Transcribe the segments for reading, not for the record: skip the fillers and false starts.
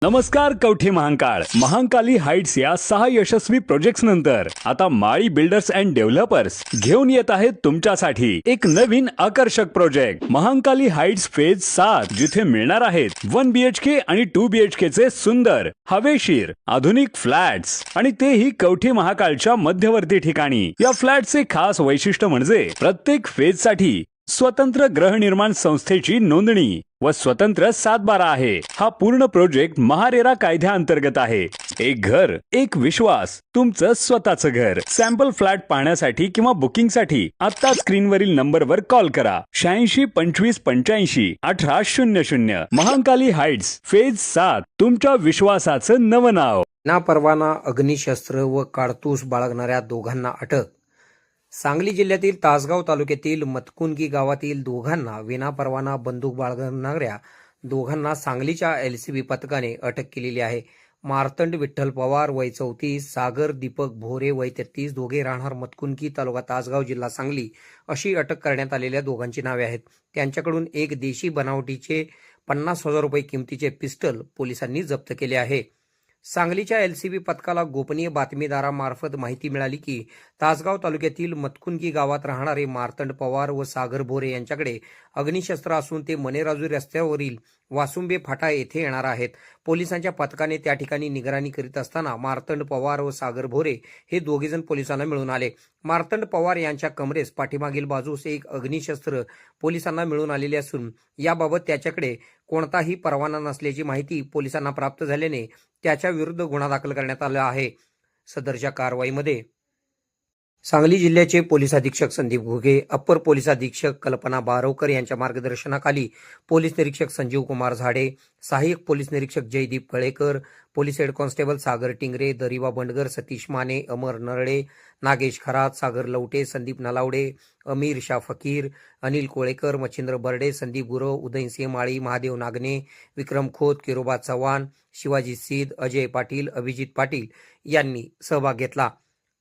नमस्कार कवठे महांकाळ महांकाली हाइट्स या 6 यशस्वी प्रोजेक्ट्स नंतर आता माळी बिल्डर्स अँड डेव्हलपर्स घेऊन येत आहेत तुमच्यासाठी एक नवीन आकर्षक प्रोजेक्ट महांकाली हाइट्स फेज 7 जिथे मिळणार आहेत 1 BHK आणि 2 BHK चे सुंदर हवेशीर आधुनिक फ्लॅट्स आणि तेही कवठे महांकाळच्या मध्यवर्ती ठिकाणी। या फ्लॅटचे खास वैशिष्ट्य म्हणजे प्रत्येक फेज साठी स्वतंत्र गृहनिर्माण संस्थेची नोंदणी व स्वतंत्र 7/12 आहे। हा पूर्ण प्रोजेक्ट महारेरा कायद्याअंतर्गत आहे। एक घर एक विश्वास तुमचं स्वतःचं घर। सॅम्पल फ्लॅट पाहण्यासाठी किंवा बुकिंगसाठी आता स्क्रीनवरील नंबरवर कॉल करा 86 25 85 1800। महांकाली हाइट्स फेज 7 तुमच्या विश्वासाचं नवं नाव। ना परवाना अग्निशस्त्र व कारतूस बाळगणाऱ्या दोघांना अटक। सांगली जिल्ह्यातील तासगाव तालुक्यातील मतकुनगी गावातील दोघांना विनापरवाना बंदूक बाळगणाऱ्या दोघांना सांगलीच्या LCB पथकाने अटक केलेली आहे। मार्तंड विठ्ठल पवार वय 34, सागर दीपक भोरे वय 33 दोघे राहणार मतकुनगी तालुका तासगाव जिल्हा सांगली अशी अटक करण्यात आलेल्या दोघांची नावे आहेत। त्यांच्याकडून एक देशी बनावटीचे 50,000 रुपये किमतीचे पिस्टल पोलिसांनी जप्त केले आहे। सांगलीच्या LCB पथकाला गोपनीय बातमीदारामार्फत माहिती मिळाली की तासगाव तालुक्यातील मतकुनगी गावात राहणारे मार्तंड पवार व सागर भोरे यांच्याकडे अग्निशस्त्र असून ते मनेराजू रस्त्यावरील वासुंबे फाटा येथे येणार आहेत। पोलिसांच्या पथकाने त्या ठिकाणी निगराणी करीत असताना मार्तंड पवार व सागर भोरे हे दोघेजण पोलिसांना मिळून आले। मार्तंड पवार यांच्या कमरेस पाठीमागील बाजूस एक अग्निशस्त्र पोलिसांना मिळून आलेले असून याबाबत त्याच्याकडे कोणताही परवाना नसल्याची माहिती पोलिसांना प्राप्त झाल्याने त्याच्या विरुद्ध गुन्हा दाखल करण्यात आला आहे। सदरच्या कारवाईमध्ये सांगली जिल्ह्याचे पोलीस अधीक्षक संदीप घुगे, अप्पर पोलीस अधीक्षक कल्पना बारवकर यांच्या मार्गदर्शनाखाली पोलीस निरीक्षक संजीव कुमार झाडे, सहाय्यक पोलीस निरीक्षक Jaydeep Kalekar, police head constable Sagar Tingre, दरिवा बंडगर, सतीश माने, अमर नरळे, नागेश खरात, सागर लवटे, संदीप नलावडे, अमीर शाह फकीर, अनिल कोळेकर, मच्छिंद्र बर्डे, संदीप गुरव, उदयसिंह माळी, महादेव नागने, विक्रम खोत, किरोबा चव्हाण, शिवाजी सीद, अजय पाटील, अभिजित पाटील यांनी सहभाग घेतला।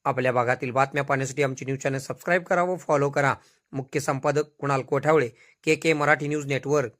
आपल्या भागातील बातम्या पाहण्यासाठी आमचे न्यूज चॅनल सबस्क्राईब करा व फॉलो करा। मुख्य संपादक Kunal Kothawale, KK Marathi news network.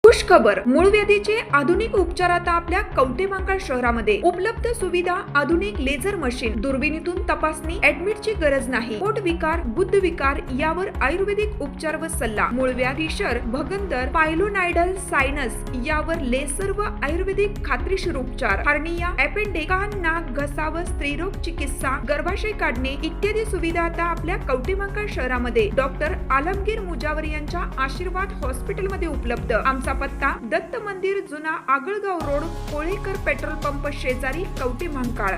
खुश खबर, मूळव्याधीचे आधुनिक उपचार आता आपल्या कवठे महांकाळ शहरामध्ये उपलब्ध। सुविधा आधुनिक लेझर मशीन, दुर्बिणीतून तपासणी, ऍडमिटची गरज नाही। पोट विकार, बुद्ध विकार यावर आयुर्वेदिक उपचार व सल्ला। मूळव्याधी, शर, भगंदर, पायलोनायडल, सायनस यावर लेसर व आयुर्वेदिक खात्रीशीर उपचार। हार्निया, अपेंडिक्स, कान, नाक, घसा व स्त्रीरोग चिकित्सा, गर्भाशय काढणे इत्यादी सुविधा आता आपल्या कवठे महांकाळ शहरामध्ये डॉक्टर आलमगीर मुजावर यांच्या आशीर्वाद हॉस्पिटलमध्ये उपलब्ध। आमचा पत्ता दत्त मंदिर, जुना Agalgaon road, Kolekar petrol pump शेजारी, कवठे महांकाळ।